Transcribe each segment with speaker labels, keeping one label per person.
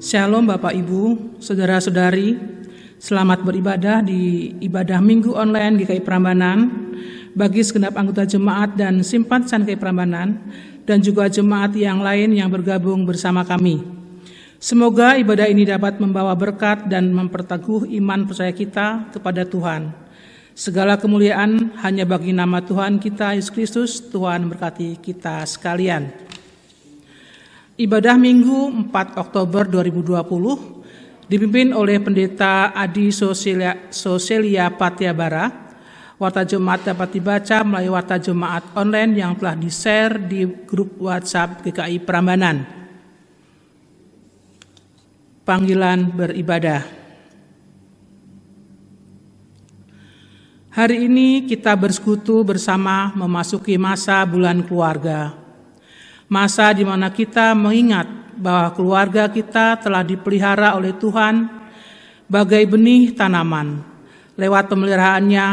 Speaker 1: Shalom Bapak Ibu, Saudara-saudari, selamat beribadah di ibadah Minggu online GKI Prambanan bagi segenap anggota jemaat dan simpatisan GKI Prambanan dan juga jemaat yang lain yang bergabung bersama kami. Semoga ibadah ini dapat membawa berkat dan memperteguh iman percaya kita kepada Tuhan. Segala kemuliaan hanya bagi nama Tuhan kita Yesus Kristus. Tuhan berkati kita sekalian. Ibadah Minggu 4 Oktober 2020 dipimpin oleh Pendeta Adi Soselia Patiabara. Warta Jemaat dapat dibaca melalui warta Jemaat online yang telah di-share di grup WhatsApp GKI Prambanan. Panggilan beribadah. Hari ini kita bersekutu bersama memasuki masa bulan keluarga. Masa di mana kita mengingat bahwa keluarga kita telah dipelihara oleh Tuhan bagai benih tanaman. Lewat pemeliharaannya,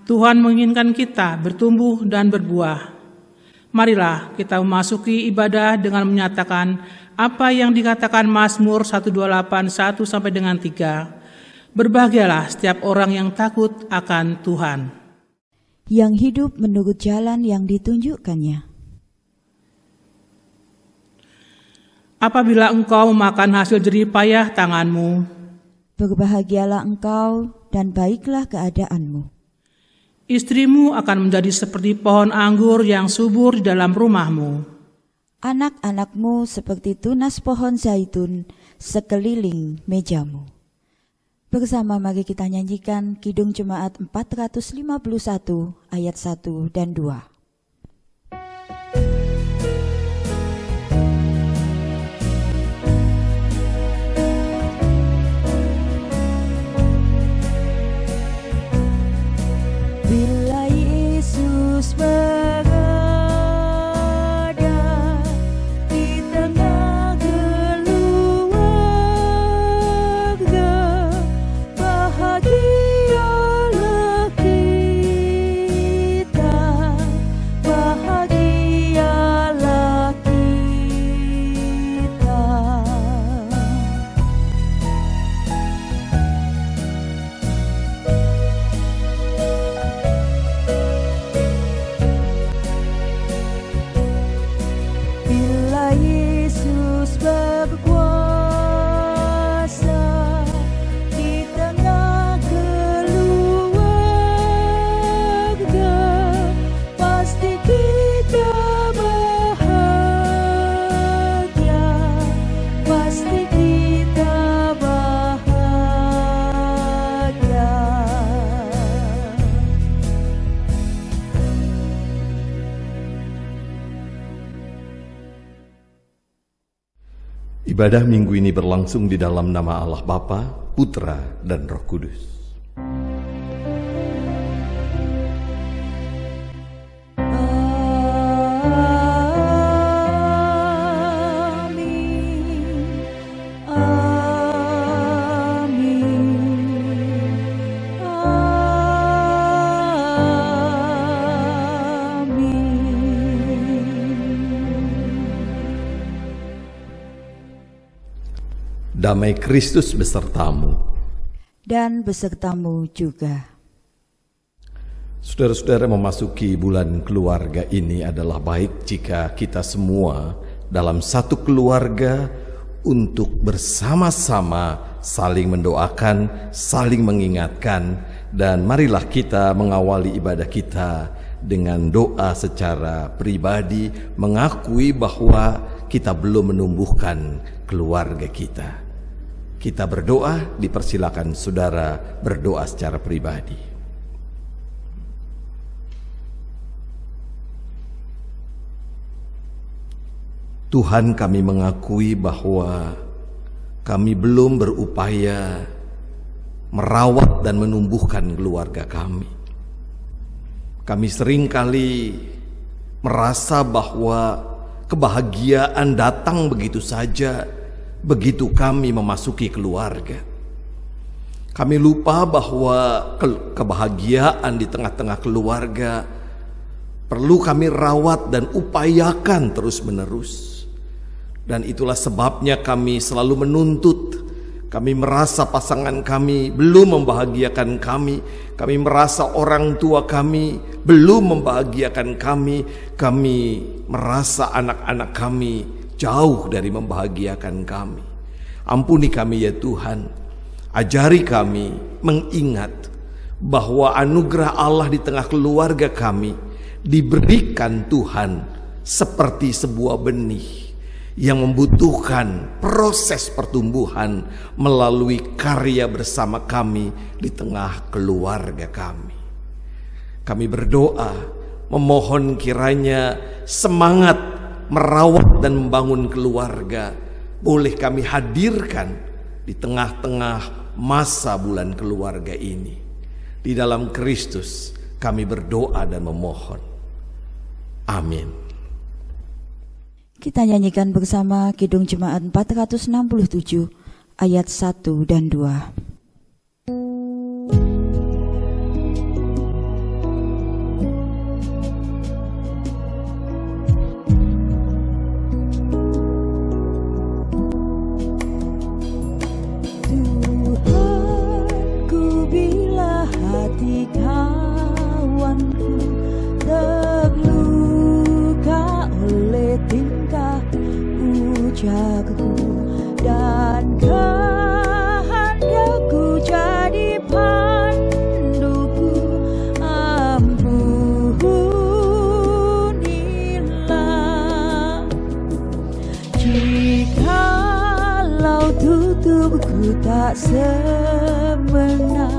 Speaker 1: Tuhan menginginkan kita bertumbuh dan berbuah. Marilah kita memasuki ibadah dengan menyatakan apa yang dikatakan Mazmur 128:1 sampai dengan 3. Berbahagialah setiap orang yang takut akan Tuhan,
Speaker 2: yang hidup menurut jalan yang ditunjukkannya.
Speaker 1: Apabila engkau memakan hasil jerih payah tanganmu,
Speaker 2: berbahagialah engkau dan baiklah keadaanmu.
Speaker 1: Istrimu akan menjadi seperti pohon anggur yang subur di dalam rumahmu.
Speaker 2: Anak-anakmu seperti tunas pohon zaitun sekeliling mejamu. Bersama mari kita nyanyikan Kidung Jemaat 451 ayat 1 dan 2. Bila Yesus berada di tengah keluarga, bahagialah kita, bahagialah kita. Bila Yesus berkuasa di tengah keluarga, pasti kita bahagia, pasti kita bahagia.
Speaker 3: Ibadah minggu ini berlangsung di dalam nama Allah Bapa, Putra, dan Roh Kudus.
Speaker 2: Amin, amin,
Speaker 3: Damai Kristus besertamu.
Speaker 2: dan besertamu juga.
Speaker 3: Saudara-saudara, memasuki bulan keluarga ini adalah baik jika kita semua dalam satu keluarga untuk bersama-sama saling mendoakan, saling mengingatkan, dan marilah kita mengawali ibadah kita dengan doa secara pribadi, mengakui bahwa kita belum menumbuhkan keluarga kita. Kita berdoa, dipersilakan saudara berdoa secara pribadi. Tuhan, kami mengakui bahwa kami belum berupaya merawat dan menumbuhkan keluarga kami. Kami seringkali merasa bahwa kebahagiaan datang begitu saja begitu kami memasuki keluarga. Kami lupa bahwa kebahagiaan di tengah-tengah keluarga perlu kami rawat dan upayakan terus-menerus. Dan itulah sebabnya kami selalu menuntut. Kami merasa pasangan kami belum membahagiakan kami. Kami merasa orang tua kami belum membahagiakan kami. Kami merasa anak-anak kami jauh dari membahagiakan kami. Ampuni kami ya Tuhan. Ajari kami mengingat bahwa anugerah Allah di tengah keluarga kami diberikan Tuhan seperti sebuah benih yang membutuhkan proses pertumbuhan melalui karya bersama kami di tengah keluarga kami. Kami berdoa memohon kiranya semangat merawat dan membangun keluarga boleh kami hadirkan di tengah-tengah masa bulan keluarga ini. Di dalam Kristus kami berdoa dan memohon. Amin.
Speaker 2: Kita nyanyikan bersama Kidung Jemaat 467 ayat 1 dan 2. Tuhanku, bila hati kawanku terluka oleh tingkah ujarku dan kehendakku jadi panduku, ampunilah. Jikalau tuturku tak semena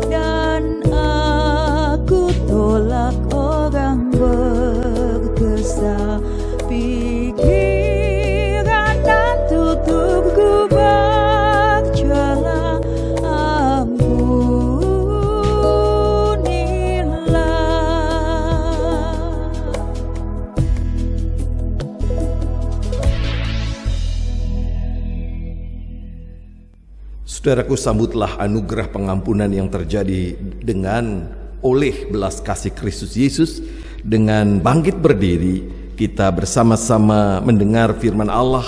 Speaker 2: dan aku tolak orang berdosa, pikiran dan tuturku bercela, ampunilah.
Speaker 3: Saudaraku, sambutlah anugerah pengampunan yang terjadi dengan oleh belas kasih Kristus Yesus. Dengan bangkit berdiri, kita bersama-sama mendengar firman Allah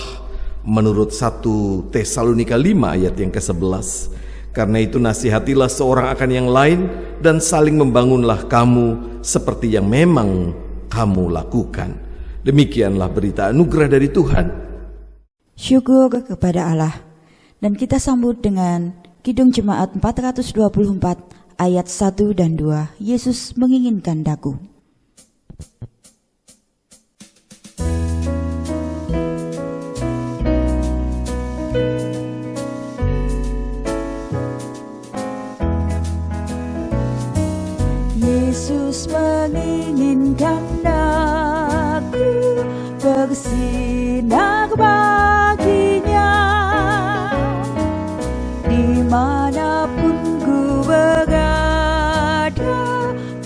Speaker 3: menurut 1 Tesalonika 5 ayat yang ke-11. Karena itu nasihatilah seorang akan yang lain dan saling membangunlah kamu seperti yang memang kamu lakukan. Demikianlah berita anugerah dari Tuhan.
Speaker 2: Syukur kepada Allah. Dan kita sambut dengan Kidung Jemaat 424 ayat 1 dan 2. Yesus menginginkan daku. Yesus menginginkan daku bersinar baginya. Dimanapun ku berada,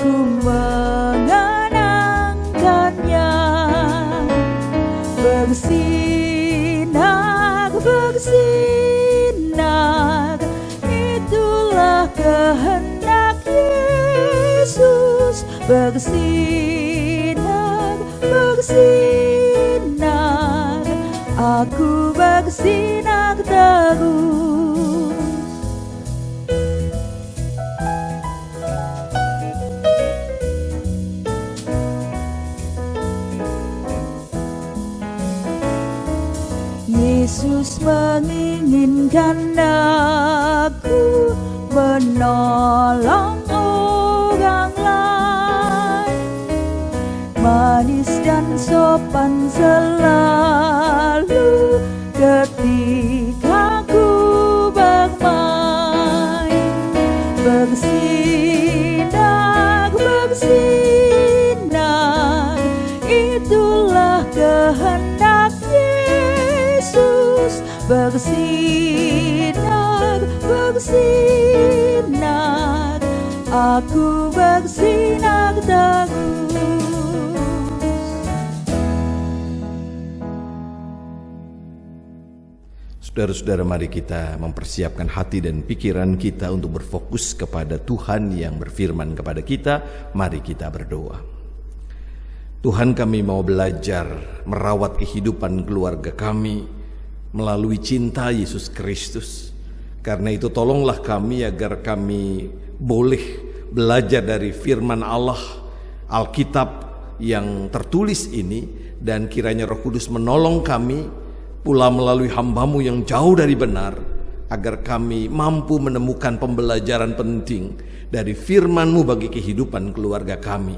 Speaker 2: ku mengenangkannya. Bersinar, bersinar, itulah kehendak Yesus. Bersinar, bersinar, aku bersinar terus. Yesus menginginkan aku menolong orang lain, manis dan sopan selalu ketika ku bermain. Bersinar, bersinar, itulah kehendak Yesus. Bersinar, bersinar, aku bersinar terus.
Speaker 3: Saudara-saudara, mari kita mempersiapkan hati dan pikiran kita untuk berfokus kepada Tuhan yang berfirman kepada kita. Mari kita berdoa. Tuhan, kami mau belajar merawat kehidupan keluarga kami melalui cinta Yesus Kristus. Karena itu tolonglah kami agar kami boleh belajar dari firman Allah, Alkitab yang tertulis ini, dan kiranya Roh Kudus menolong kami pula melalui hamba-Mu yang jauh dari benar, agar kami mampu menemukan pembelajaran penting dari firman-Mu bagi kehidupan keluarga kami.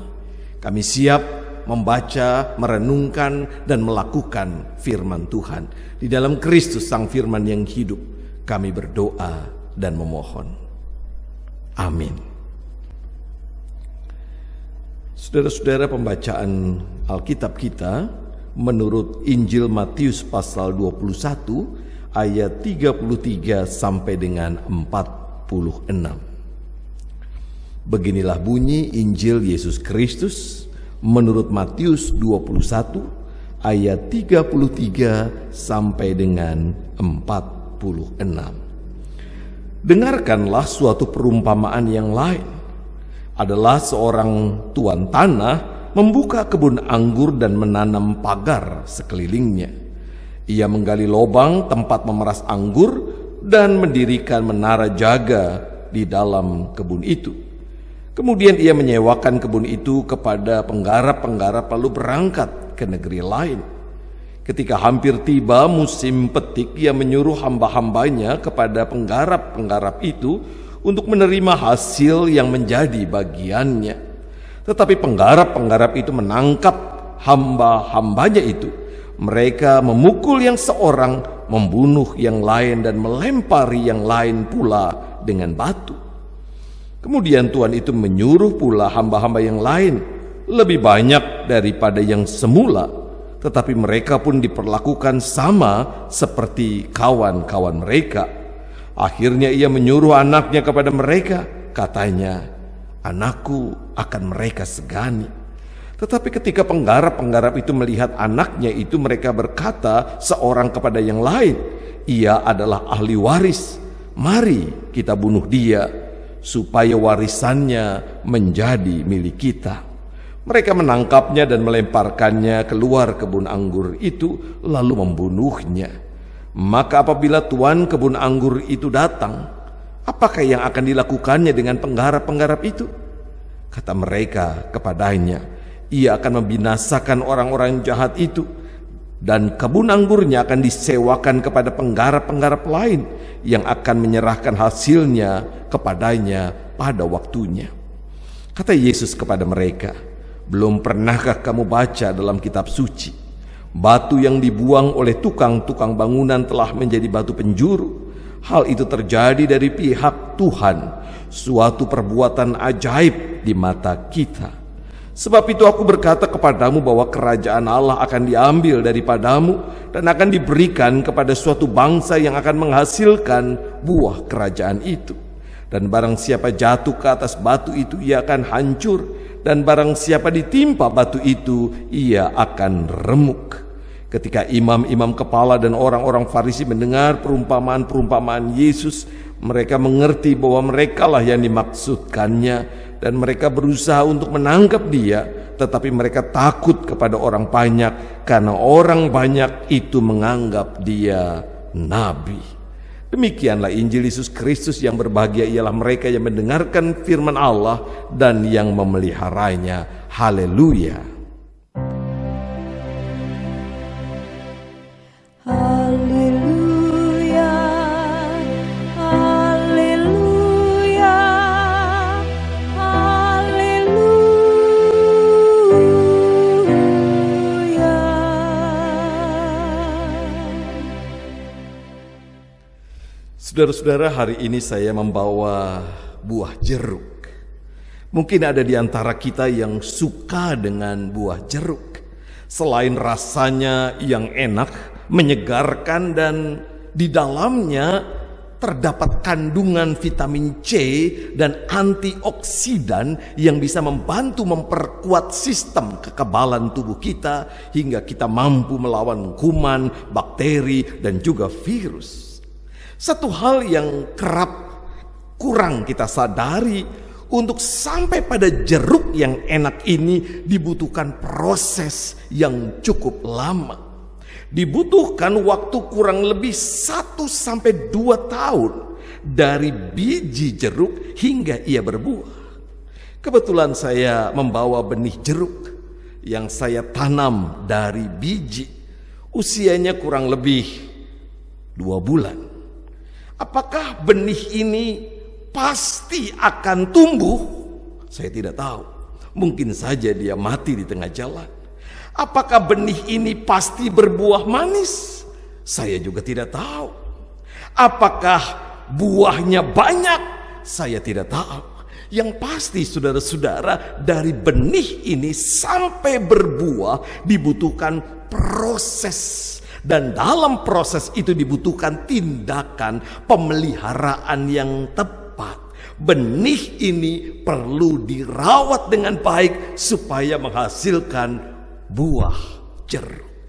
Speaker 3: Kami siap membaca, merenungkan, dan melakukan firman Tuhan. Di dalam Kristus Sang Firman yang hidup, kami berdoa dan memohon. Amin. Saudara-saudara, pembacaan Alkitab kita menurut Injil Matius pasal 21 ayat 33 sampai dengan 46. Beginilah bunyi Injil Yesus Kristus menurut Matius 21 ayat 33 sampai dengan 46. Dengarkanlah suatu perumpamaan yang lain. Adalah seorang tuan tanah membuka kebun anggur dan menanam pagar sekelilingnya. Ia menggali lubang tempat memeras anggur dan mendirikan menara jaga di dalam kebun itu. Kemudian ia menyewakan kebun itu kepada penggarap-penggarap lalu berangkat ke negeri lain. Ketika hampir tiba musim petik, ia menyuruh hamba-hambanya kepada penggarap-penggarap itu untuk menerima hasil yang menjadi bagiannya. Tetapi penggarap-penggarap itu menangkap hamba-hambanya itu. Mereka memukul yang seorang, membunuh yang lain, dan melempari yang lain pula dengan batu. Kemudian Tuhan itu menyuruh pula hamba-hamba yang lain, lebih banyak daripada yang semula, tetapi mereka pun diperlakukan sama seperti kawan-kawan mereka. Akhirnya ia menyuruh anaknya kepada mereka, katanya, "Anakku akan mereka segani." Tetapi ketika penggarap-penggarap itu melihat anaknya itu, mereka berkata seorang kepada yang lain, "Ia adalah ahli waris, mari kita bunuh dia, supaya warisannya menjadi milik kita." Mereka menangkapnya dan melemparkannya keluar kebun anggur itu, lalu membunuhnya. Maka apabila tuan kebun anggur itu datang, apakah yang akan dilakukannya dengan penggarap-penggarap itu? Kata mereka kepadanya, "Ia akan membinasakan orang-orang jahat itu, dan kebun anggurnya akan disewakan kepada penggarap-penggarap lain yang akan menyerahkan hasilnya kepadanya pada waktunya." Kata Yesus kepada mereka, "Belum pernahkah kamu baca dalam kitab suci, batu yang dibuang oleh tukang-tukang bangunan telah menjadi batu penjuru? Hal itu terjadi dari pihak Tuhan, suatu perbuatan ajaib di mata kita. Sebab itu aku berkata kepadamu bahwa kerajaan Allah akan diambil daripadamu dan akan diberikan kepada suatu bangsa yang akan menghasilkan buah kerajaan itu. Dan barang siapa jatuh ke atas batu itu, ia akan hancur, dan barang siapa ditimpa batu itu, ia akan remuk." Ketika imam-imam kepala dan orang-orang Farisi mendengar perumpamaan-perumpamaan Yesus, mereka mengerti bahwa merekalah yang dimaksudkannya, dan mereka berusaha untuk menangkap dia, tetapi mereka takut kepada orang banyak, karena orang banyak itu menganggap dia nabi. Demikianlah Injil Yesus Kristus. Yang berbahagia ialah mereka yang mendengarkan firman Allah dan yang memeliharanya. Haleluya.
Speaker 2: Haleluya, haleluya, haleluya.
Speaker 3: Saudara-saudara, hari ini saya membawa buah jeruk. Mungkin ada di antara kita yang suka dengan buah jeruk. Selain rasanya yang enak, menyegarkan, dan di dalamnya terdapat kandungan vitamin C dan antioksidan yang bisa membantu memperkuat sistem kekebalan tubuh kita hingga kita mampu melawan kuman, bakteri, dan juga virus. Satu hal yang kerap kurang kita sadari, Untuk sampai pada jeruk yang enak ini dibutuhkan proses yang cukup lama. Dibutuhkan waktu kurang lebih 1-2 tahun dari biji jeruk hingga ia berbuah. Kebetulan saya membawa benih jeruk yang saya tanam dari biji. Usianya kurang lebih 2 bulan. Apakah benih ini pasti akan tumbuh? Saya tidak tahu. Mungkin saja dia mati di tengah jalan. Apakah benih ini pasti berbuah manis? Saya juga tidak tahu. Apakah buahnya banyak? Saya tidak tahu. Yang pasti saudara-saudara, dari benih ini sampai berbuah dibutuhkan proses. Dan dalam proses itu dibutuhkan tindakan pemeliharaan yang tepat. Benih ini perlu dirawat dengan baik supaya menghasilkan buah jeruk.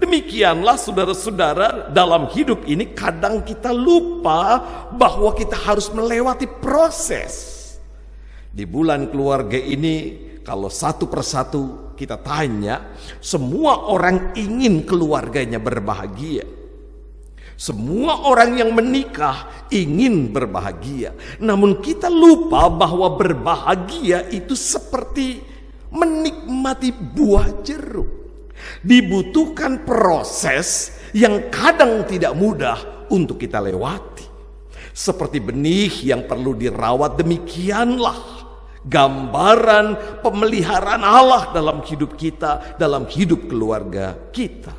Speaker 3: Demikianlah saudara-saudara, dalam hidup ini kadang kita lupa bahwa kita harus melewati proses. Di bulan keluarga ini, kalau satu persatu kita tanya, semua orang ingin keluarganya berbahagia. Semua orang yang menikah ingin berbahagia. Namun kita lupa bahwa berbahagia itu seperti menikmati buah jeruk. Dibutuhkan proses yang kadang tidak mudah untuk kita lewati. Seperti benih yang perlu dirawat, demikianlah gambaran pemeliharaan Allah dalam hidup kita, dalam hidup keluarga kita.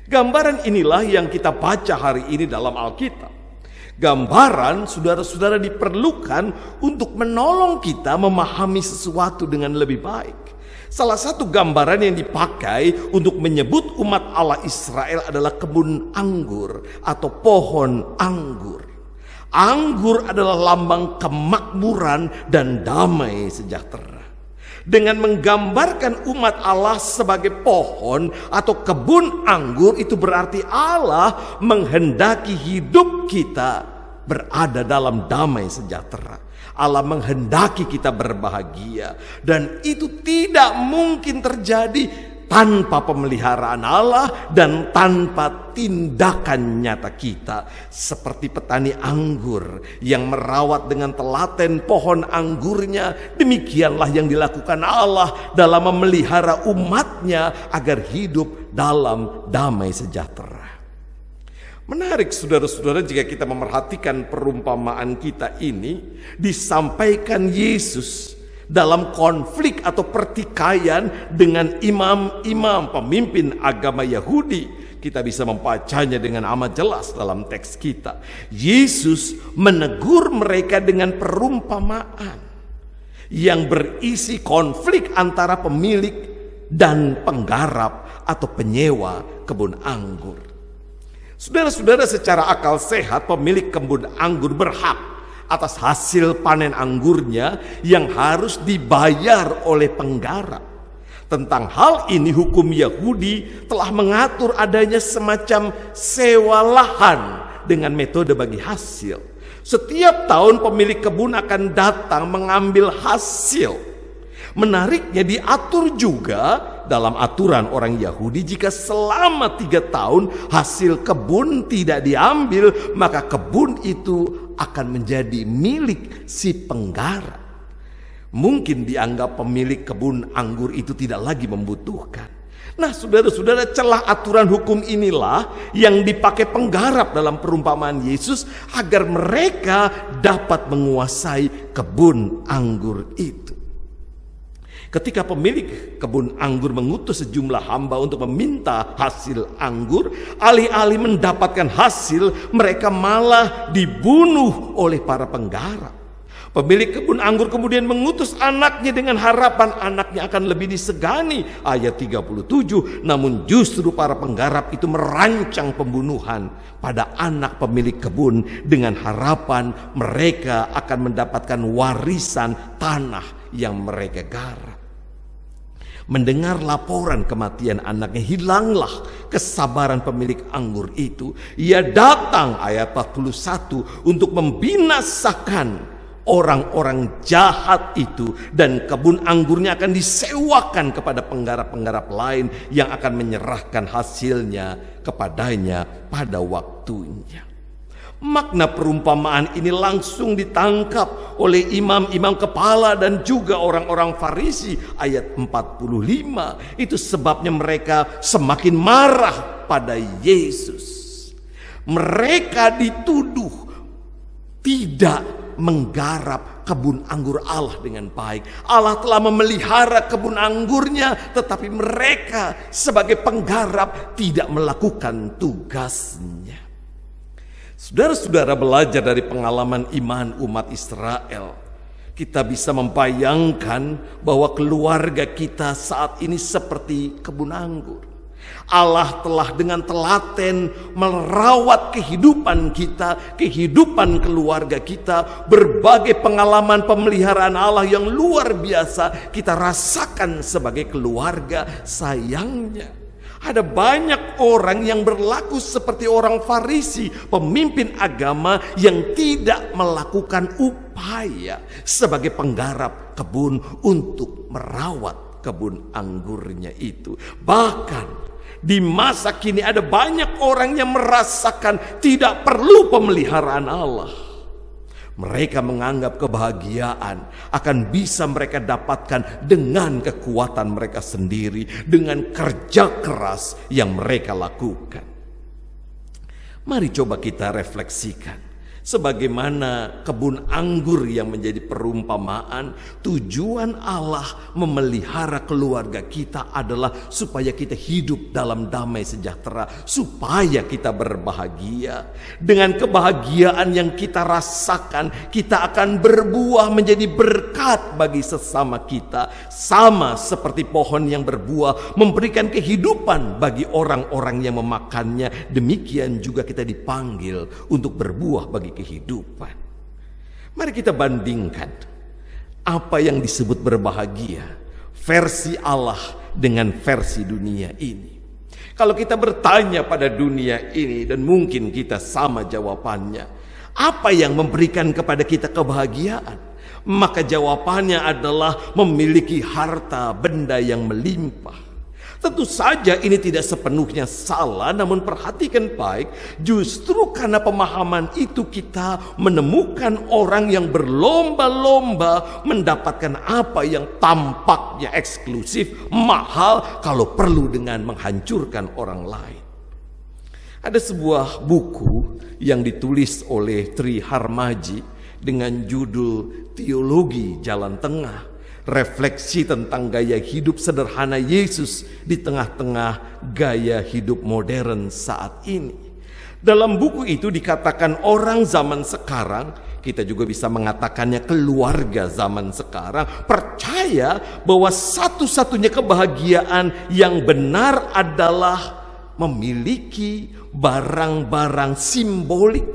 Speaker 3: Gambaran inilah yang kita baca hari ini dalam Alkitab. Gambaran, saudara-saudara, diperlukan untuk menolong kita memahami sesuatu dengan lebih baik. Salah satu gambaran yang dipakai untuk menyebut umat Allah Israel adalah kebun anggur atau pohon anggur. Anggur adalah lambang kemakmuran dan damai sejahtera. Dengan menggambarkan umat Allah sebagai pohon atau kebun anggur, itu berarti Allah menghendaki hidup kita berada dalam damai sejahtera. Allah menghendaki kita berbahagia, dan itu tidak mungkin terjadi tanpa pemeliharaan Allah dan tanpa tindakan nyata kita. Seperti petani anggur yang merawat dengan telaten pohon anggurnya, demikianlah yang dilakukan Allah dalam memelihara umatnya agar hidup dalam damai sejahtera. Menarik saudara-saudara, jika kita memerhatikan perumpamaan kita ini, disampaikan Yesus dalam konflik atau pertikaian dengan imam-imam pemimpin agama Yahudi. Kita bisa membacanya dengan amat jelas dalam teks kita. Yesus menegur mereka dengan perumpamaan yang berisi konflik antara pemilik dan penggarap atau penyewa kebun anggur. Saudara-saudara, secara akal sehat pemilik kebun anggur berhak atas hasil panen anggurnya yang harus dibayar oleh penggarap. Tentang hal ini hukum Yahudi telah mengatur adanya semacam sewa lahan dengan metode bagi hasil. Setiap tahun pemilik kebun akan datang mengambil hasil. Menariknya, diatur juga dalam aturan orang Yahudi, jika selama 3 tahun hasil kebun tidak diambil, maka kebun itu akan menjadi milik si penggarap. Mungkin dianggap pemilik kebun anggur itu tidak lagi membutuhkan. Nah, saudara-saudara, celah aturan hukum inilah yang dipakai penggarap dalam perumpamaan Yesus agar mereka dapat menguasai kebun anggur itu. Ketika pemilik kebun anggur mengutus sejumlah hamba untuk meminta hasil anggur, alih-alih mendapatkan hasil, mereka malah dibunuh oleh para penggarap. Pemilik kebun anggur kemudian mengutus anaknya dengan harapan anaknya akan lebih disegani, ayat 37. Namun justru para penggarap itu merancang pembunuhan pada anak pemilik kebun dengan harapan mereka akan mendapatkan warisan tanah yang mereka garap. Mendengar laporan kematian anaknya, hilanglah kesabaran pemilik anggur itu. Ia datang, ayat 41, untuk membinasakan orang-orang jahat itu, dan kebun anggurnya akan disewakan kepada penggarap-penggarap lain yang akan menyerahkan hasilnya kepadanya pada waktunya. Makna perumpamaan ini langsung ditangkap oleh imam-imam kepala dan juga orang-orang Farisi. Ayat 45, itu sebabnya mereka semakin marah pada Yesus. Mereka dituduh tidak menggarap kebun anggur Allah dengan baik. Allah telah memelihara kebun anggurnya, tetapi mereka sebagai penggarap tidak melakukan tugasnya. Saudara-saudara, belajar dari pengalaman iman umat Israel, kita bisa membayangkan bahwa keluarga kita saat ini seperti kebun anggur. Allah telah dengan telaten merawat kehidupan kita, kehidupan keluarga kita. Berbagai pengalaman pemeliharaan Allah yang luar biasa kita rasakan sebagai keluarga. Sayangnya, ada banyak orang yang berlaku seperti orang Farisi, pemimpin agama yang tidak melakukan upaya sebagai penggarap kebun untuk merawat kebun anggurnya itu. Bahkan di masa kini ada banyak orang yang merasakan tidak perlu pemeliharaan Allah. Mereka menganggap kebahagiaan akan bisa mereka dapatkan dengan kekuatan mereka sendiri, dengan kerja keras yang mereka lakukan. Mari coba kita refleksikan. Sebagaimana kebun anggur yang menjadi perumpamaan, tujuan Allah memelihara keluarga kita adalah supaya kita hidup dalam damai sejahtera, supaya kita berbahagia. Dengan kebahagiaan yang kita rasakan, kita akan berbuah menjadi berkat bagi sesama kita, sama seperti pohon yang berbuah memberikan kehidupan bagi orang-orang yang memakannya. Demikian juga kita dipanggil untuk berbuah bagi kehidupan. Mari kita bandingkan apa yang disebut berbahagia versi Allah dengan versi dunia ini. Kalau kita bertanya pada dunia ini, dan mungkin kita sama jawabannya, apa yang memberikan kepada kita kebahagiaan? Maka jawabannya adalah memiliki harta benda yang melimpah. Tentu saja ini tidak sepenuhnya salah, namun perhatikan baik, justru karena pemahaman itu kita menemukan orang yang berlomba-lomba mendapatkan apa yang tampaknya eksklusif, mahal, kalau perlu dengan menghancurkan orang lain. Ada sebuah buku yang ditulis oleh Tri Harmaji dengan judul Teologi Jalan Tengah. Refleksi tentang gaya hidup sederhana Yesus di tengah-tengah gaya hidup modern saat ini. Dalam buku itu dikatakan orang zaman sekarang, kita juga bisa mengatakannya keluarga zaman sekarang, percaya bahwa satu-satunya kebahagiaan yang benar adalah memiliki barang-barang simbolik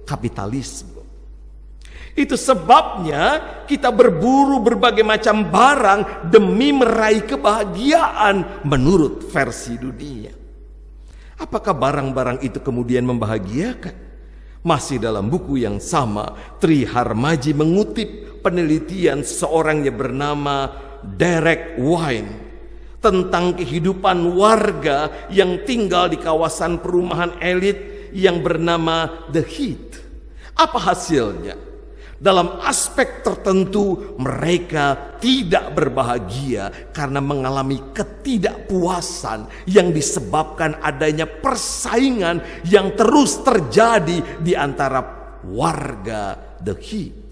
Speaker 3: kapitalisme. Itu sebabnya kita berburu berbagai macam barang demi meraih kebahagiaan menurut versi dunia. Apakah barang-barang itu kemudian membahagiakan? Masih dalam buku yang sama, Tri Harmaji mengutip penelitian seorang yang bernama Derek Wine tentang kehidupan warga yang tinggal di kawasan perumahan elit yang bernama The Heat. Apa hasilnya? Dalam aspek tertentu mereka tidak berbahagia karena mengalami ketidakpuasan yang disebabkan adanya persaingan yang terus terjadi di antara warga The Heat.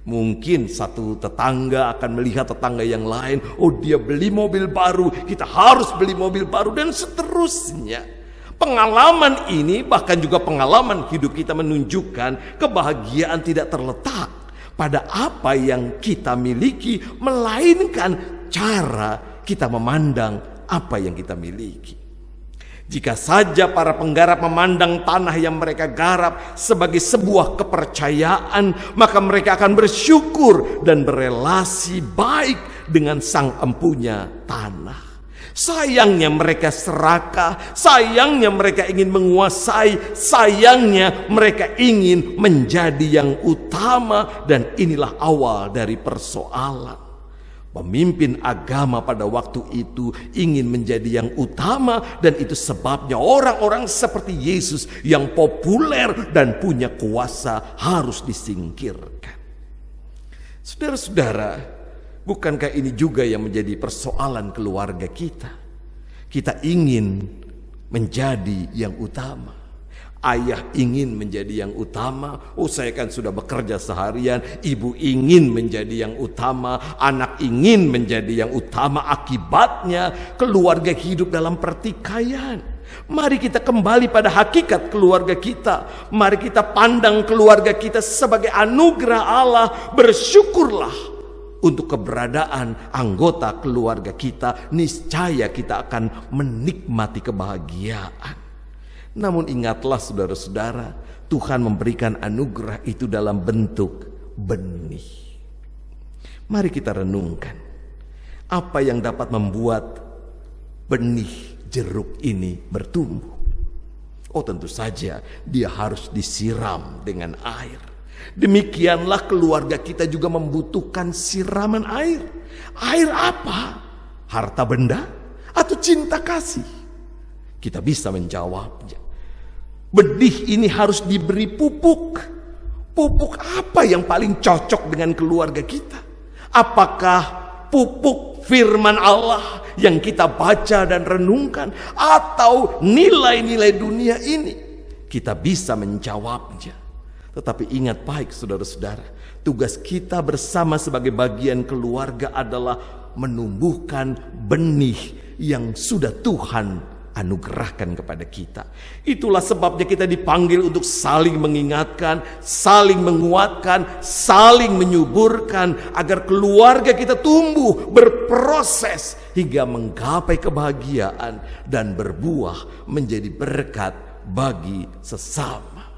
Speaker 3: Mungkin satu tetangga akan melihat tetangga yang lain, oh dia beli mobil baru, kita harus beli mobil baru, dan seterusnya. Pengalaman ini, bahkan juga pengalaman hidup kita, menunjukkan kebahagiaan tidak terletak pada apa yang kita miliki, melainkan cara kita memandang apa yang kita miliki. Jika saja para penggarap memandang tanah yang mereka garap sebagai sebuah kepercayaan, maka mereka akan bersyukur dan berelasi baik dengan sang empunya tanah. Sayangnya mereka serakah, sayangnya mereka ingin menguasai, sayangnya mereka ingin menjadi yang utama, dan inilah awal dari persoalan. Pemimpin agama pada waktu itu ingin menjadi yang utama, dan itu sebabnya orang-orang seperti Yesus yang populer dan punya kuasa harus disingkirkan. Saudara-saudara, bukankah ini juga yang menjadi persoalan keluarga kita? Kita ingin menjadi yang utama. Ayah ingin menjadi yang utama. Oh, saya kan sudah bekerja seharian. Ibu ingin menjadi yang utama. Anak ingin menjadi yang utama. Akibatnya keluarga hidup dalam pertikaian. Mari kita kembali pada hakikat keluarga kita. Mari kita pandang keluarga kita sebagai anugerah Allah. Bersyukurlah untuk keberadaan anggota keluarga kita. Niscaya kita akan menikmati kebahagiaan. Namun ingatlah saudara-saudara, Tuhan memberikan anugerah itu dalam bentuk benih. Mari kita renungkan, apa yang dapat membuat benih jeruk ini bertumbuh? Oh, tentu saja dia harus disiram dengan air. Demikianlah keluarga kita juga membutuhkan siraman air. Air apa? Harta benda atau cinta kasih? Kita bisa menjawabnya. Benih ini harus diberi pupuk. Pupuk apa yang paling cocok dengan keluarga kita? Apakah pupuk firman Allah yang kita baca dan renungkan, atau nilai-nilai dunia ini? Kita bisa menjawabnya. Tetapi ingat baik saudara-saudara, tugas kita bersama sebagai bagian keluarga adalah menumbuhkan benih yang sudah Tuhan anugerahkan kepada kita. Itulah sebabnya kita dipanggil untuk saling mengingatkan, saling menguatkan, saling menyuburkan, agar keluarga kita tumbuh, berproses hingga menggapai kebahagiaan dan berbuah menjadi berkat bagi sesama.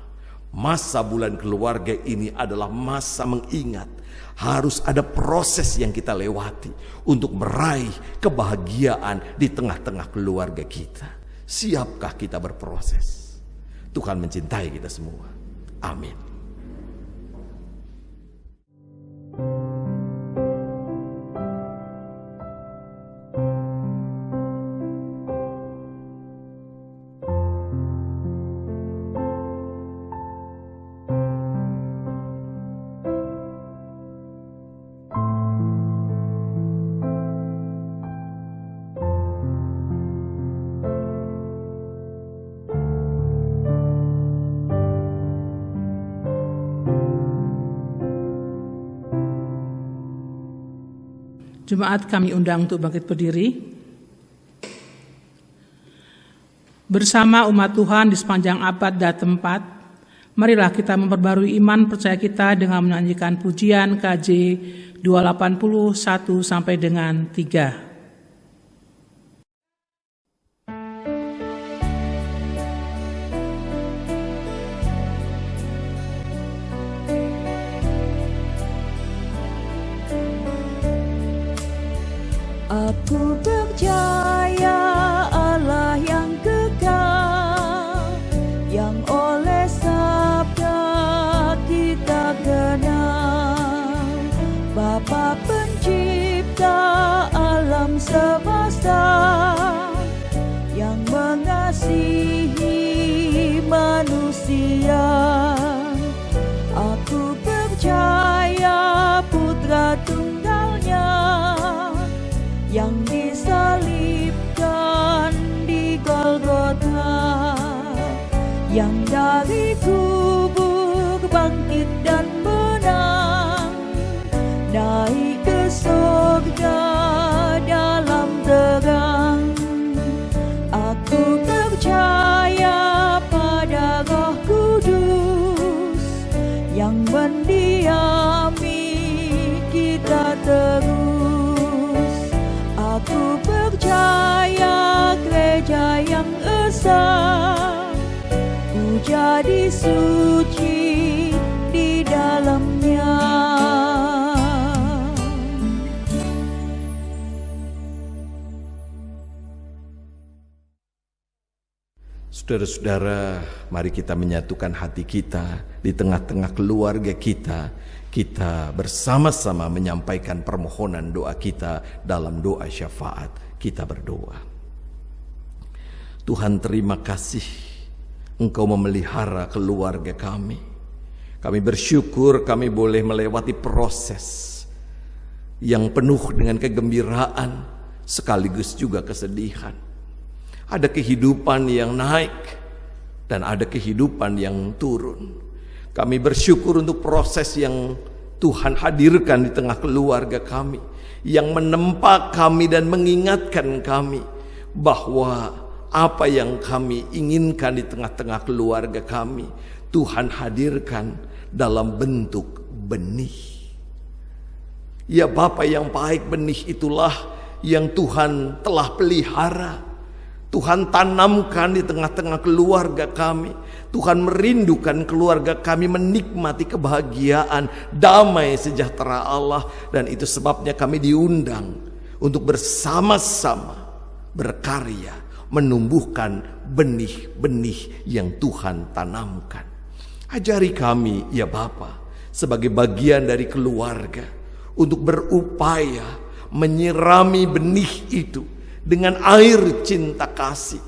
Speaker 3: Masa bulan keluarga ini adalah masa mengingat. Harus ada proses yang kita lewati untuk meraih kebahagiaan di tengah-tengah keluarga kita. Siapkah kita berproses? Tuhan mencintai kita semua. Amin.
Speaker 1: Jemaat kami undang untuk bangkit berdiri. Bersama umat Tuhan di sepanjang abad dan tempat, marilah kita memperbarui iman percaya kita dengan menyanyikan pujian KJ 281 sampai dengan 3.
Speaker 2: Aku percaya Allah yang kekal, yang oleh sabda kita kenal, Bapa pencipta alam semesta, yang mengasihi manusia. Aku percaya Putra Tunggalnya yang disalibkan di Golgota, yang dari kubur bangkit dan menang, naik ke surga dalam terang. Aku percaya pada Roh Kudus yang mendiami kita terus. Aku percaya gereja yang esa, ku jadi suci di dalamnya.
Speaker 3: Saudara-saudara, mari kita menyatukan hati kita di tengah-tengah keluarga kita. Kita bersama-sama menyampaikan permohonan doa kita dalam doa syafaat. Kita berdoa. Tuhan, terima kasih Engkau memelihara keluarga kami. Kami bersyukur kami boleh melewati proses yang penuh dengan kegembiraan sekaligus juga kesedihan. Ada kehidupan yang naik dan ada kehidupan yang turun. Kami bersyukur untuk proses yang Tuhan hadirkan di tengah keluarga kami, yang menempa kami dan mengingatkan kami bahwa apa yang kami inginkan di tengah-tengah keluarga kami, Tuhan hadirkan dalam bentuk benih. Ya Bapa yang baik, benih itulah yang Tuhan telah pelihara. Tuhan tanamkan di tengah-tengah keluarga kami. Tuhan merindukan keluarga kami menikmati kebahagiaan, damai sejahtera Allah. Dan itu sebabnya kami diundang untuk bersama-sama berkarya, menumbuhkan benih-benih yang Tuhan tanamkan. Ajari kami ya Bapa, sebagai bagian dari keluarga, untuk berupaya menyirami benih itu dengan air cinta kasih.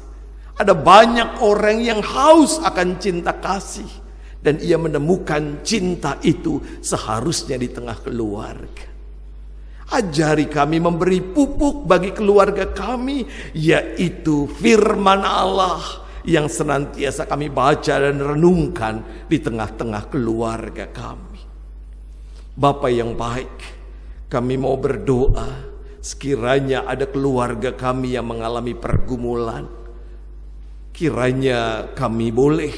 Speaker 3: Ada banyak orang yang haus akan cinta kasih, dan ia menemukan cinta itu seharusnya di tengah keluarga. Ajari kami memberi pupuk bagi keluarga kami, yaitu firman Allah yang senantiasa kami baca dan renungkan di tengah-tengah keluarga kami. Bapa yang baik, kami mau berdoa sekiranya ada keluarga kami yang mengalami pergumulan. Kiranya kami boleh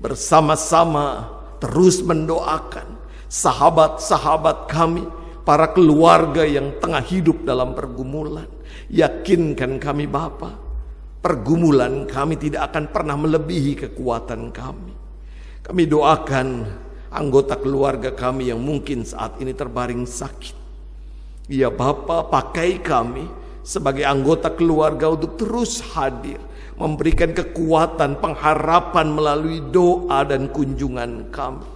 Speaker 3: bersama-sama terus mendoakan sahabat-sahabat kami, para keluarga yang tengah hidup dalam pergumulan. Yakinkan kami Bapa, pergumulan kami tidak akan pernah melebihi kekuatan kami. Kami doakan anggota keluarga kami yang mungkin saat ini terbaring sakit. Ya Bapa, pakai kami sebagai anggota keluarga untuk terus hadir, memberikan kekuatan, pengharapan melalui doa dan kunjungan kami.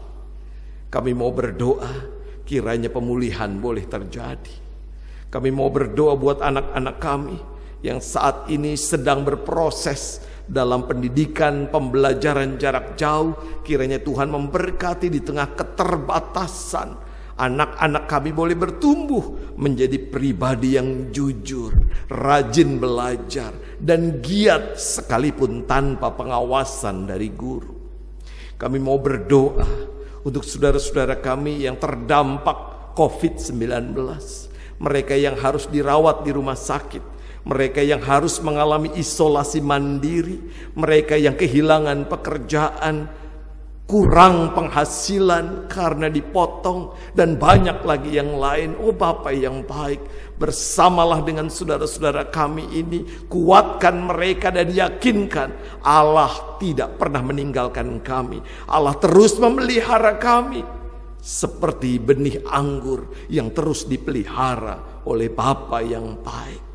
Speaker 3: Kami mau berdoa kiranya pemulihan boleh terjadi. Kami mau berdoa buat anak-anak kami yang saat ini sedang berproses dalam pendidikan pembelajaran jarak jauh. Kiranya Tuhan memberkati di tengah keterbatasan. Anak-anak kami boleh bertumbuh menjadi pribadi yang jujur, rajin belajar, dan giat sekalipun tanpa pengawasan dari guru. Kami mau berdoa untuk saudara-saudara kami yang terdampak COVID-19. Mereka yang harus dirawat di rumah sakit, mereka yang harus mengalami isolasi mandiri, mereka yang kehilangan pekerjaan, kurang penghasilan karena dipotong, dan banyak lagi yang lain. Oh Bapa yang baik, bersamalah dengan saudara-saudara kami ini, kuatkan mereka dan yakinkan Allah tidak pernah meninggalkan kami. Allah terus memelihara kami seperti benih anggur yang terus dipelihara oleh Bapa yang baik.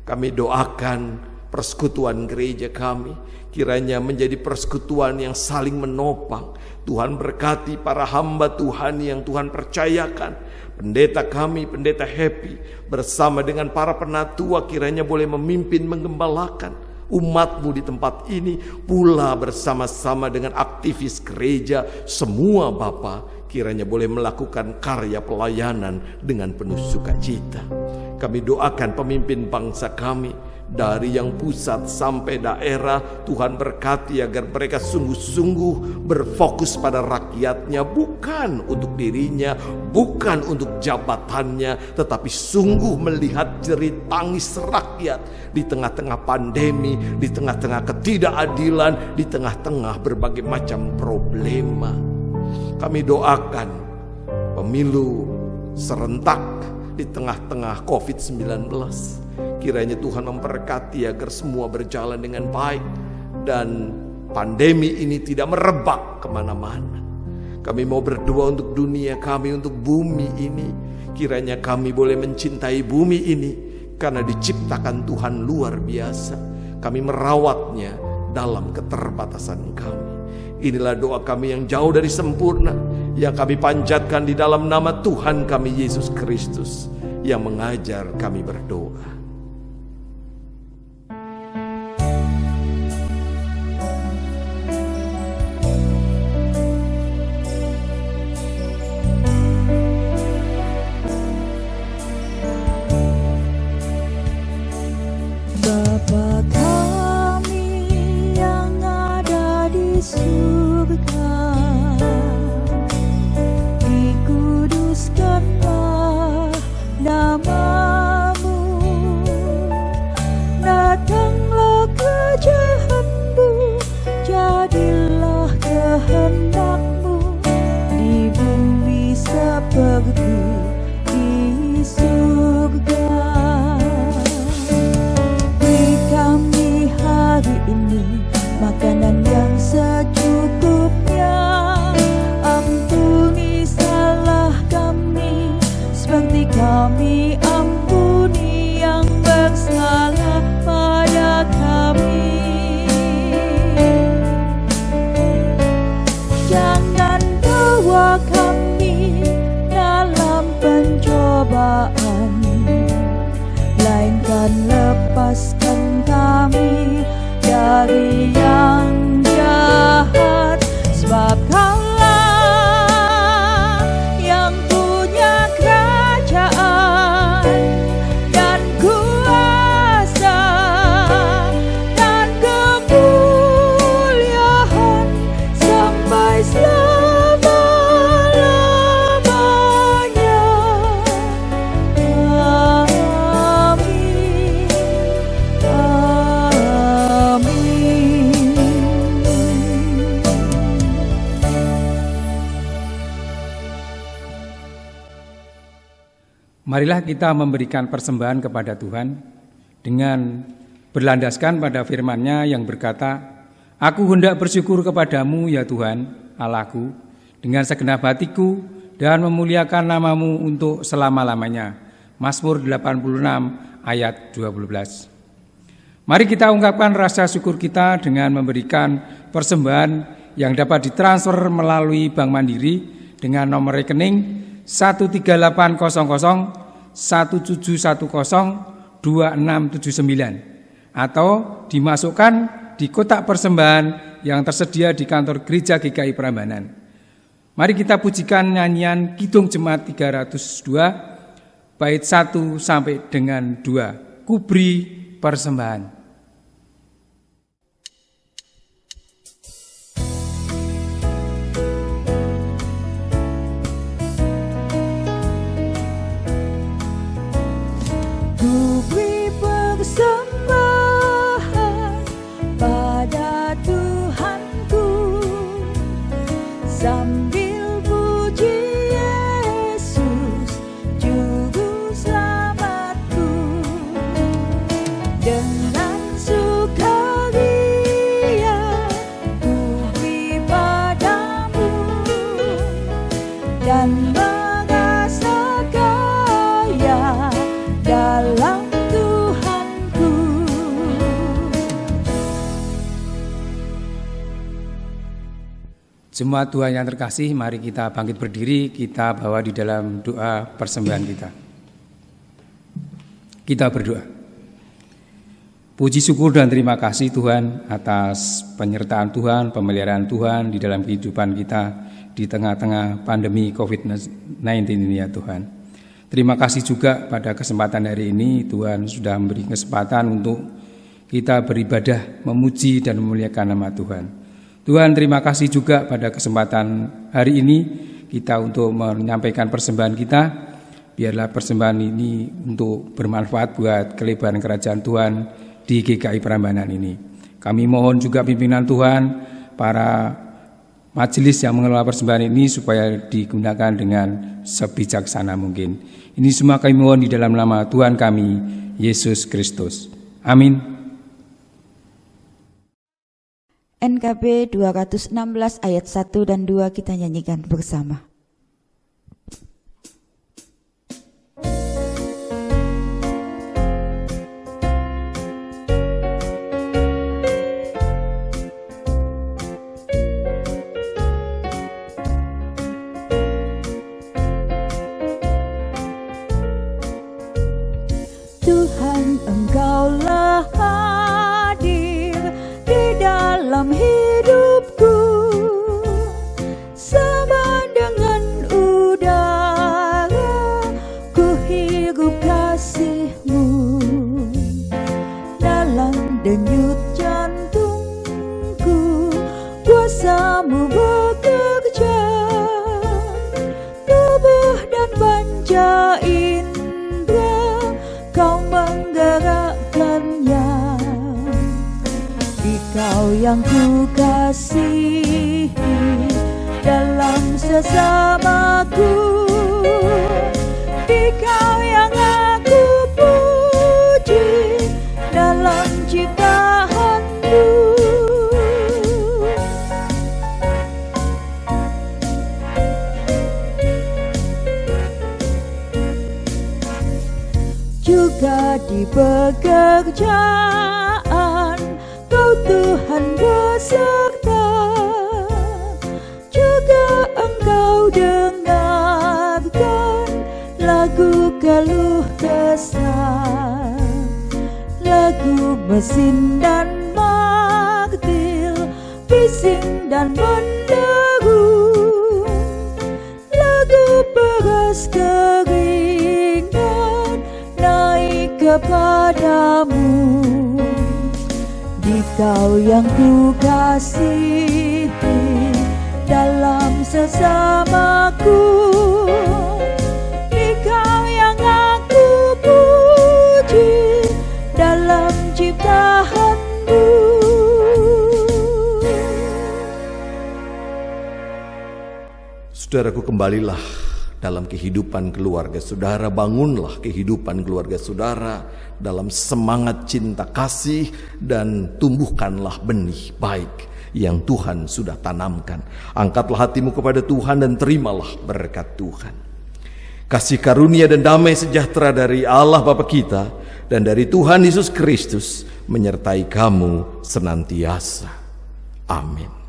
Speaker 3: Kami doakan persekutuan gereja kami kiranya menjadi persekutuan yang saling menopang. Tuhan berkati para hamba Tuhan yang Tuhan percayakan. Pendeta kami, Pendeta Happy, bersama dengan para penatua kiranya boleh memimpin, menggembalakan umat-Mu di tempat ini, pula bersama-sama dengan aktivis gereja semua Bapa, kiranya boleh melakukan karya pelayanan dengan penuh sukacita. Kami doakan pemimpin bangsa kami, dari yang pusat sampai daerah. Tuhan berkati agar mereka sungguh-sungguh berfokus pada rakyatnya, bukan untuk dirinya, bukan untuk jabatannya, tetapi sungguh melihat jerit tangis rakyat di tengah-tengah pandemi, di tengah-tengah ketidakadilan, di tengah-tengah berbagai macam problema. Kami doakan pemilu serentak di tengah-tengah COVID-19. Kiranya Tuhan memberkati agar semua berjalan dengan baik dan pandemi ini tidak merebak kemana-mana. Kami mau berdoa untuk dunia kami, untuk bumi ini. Kiranya kami boleh mencintai bumi ini karena diciptakan Tuhan luar biasa. Kami merawatnya dalam keterbatasan kami. Inilah doa kami yang jauh dari sempurna, yang kami panjatkan di dalam nama Tuhan kami Yesus Kristus, yang mengajar kami berdoa.
Speaker 2: Bapa kami yang ada di surga, dikuduskanlah namamu, datanglah kerajaanmu, jadilah kehendakmu di bumi seperti di surga. Kami hari ini makanan yang secukupnya, ampuni salah kami seperti kami ampuni yang bersalah pada kami. Jangan bawa kami dalam pencobaan, melainkan lepaskan kami dari yang jahat, sebab Kaulah yang punya kerajaan dan kuasa dan kemuliaan sampai selama-lamanya.
Speaker 4: Marilah kita memberikan persembahan kepada Tuhan dengan berlandaskan pada firman-Nya yang berkata, Aku hendak bersyukur kepadamu ya Tuhan Allahku dengan segenap hatiku dan memuliakan namamu untuk selama-lamanya. Mazmur 86 ayat 12. Mari kita ungkapkan rasa syukur kita dengan memberikan persembahan yang dapat ditransfer melalui Bank Mandiri dengan nomor rekening 1380017102679 atau dimasukkan di kotak persembahan yang tersedia di kantor Gereja GKI Prambanan. Mari kita pujikan nyanyian Kidung Jemaat 302 bait 1 sampai dengan 2, Kubri Persembahan.
Speaker 2: Kubri persembahan pada Tuhanku, sambil puji Yesus Juru Selamatku, dengan sukaria kubri padamu dan merasa kaya dalam Tuhanku.
Speaker 4: Jemaat Tuhan yang terkasih, mari kita bangkit berdiri, kita bawa di dalam doa persembahan kita. Kita berdoa. Puji syukur dan terima kasih Tuhan atas penyertaan Tuhan, pemeliharaan Tuhan di dalam kehidupan kita di tengah-tengah pandemi COVID-19 ini ya Tuhan. Terima kasih juga pada kesempatan hari ini Tuhan sudah memberi kesempatan untuk kita beribadah, memuji dan memuliakan nama Tuhan. Tuhan terima kasih juga pada kesempatan hari ini kita untuk menyampaikan persembahan kita. Biarlah persembahan ini untuk bermanfaat buat kelebaran kerajaan Tuhan di GKI Prambanan ini. Kami mohon juga pimpinan Tuhan, para majelis yang mengelola persembahan ini supaya digunakan dengan sebijaksana mungkin. Ini semua kami mohon di dalam nama Tuhan kami, Yesus Kristus. Amin.
Speaker 2: NKB 216 ayat 1 dan 2 kita nyanyikan bersama. kuasamu bekerja, tubuh dan panca indera kau menggerakkannya. Dikau yang ku kasihi dalam sesamaku, Dikau yang aku puji dalam ciptaanmu. Juga di pekerjaan Kau Tuhan beserta, juga Engkau dengarkan lagu keluh kesah, lagu mesin dan martil, bising dan menderu, lagu beras keringat naik kepadamu. Dikau yang ku kasihi dalam sesamaku, Dikau yang aku puji dalam ciptaanmu.
Speaker 3: Saudaraku, kembalilah dalam kehidupan keluarga saudara, bangunlah kehidupan keluarga saudara dalam semangat cinta kasih, dan tumbuhkanlah benih baik yang Tuhan sudah tanamkan. Angkatlah hatimu kepada Tuhan dan terimalah berkat Tuhan. Kasih karunia dan damai sejahtera dari Allah Bapa kita dan dari Tuhan Yesus Kristus menyertai kamu senantiasa. Amin.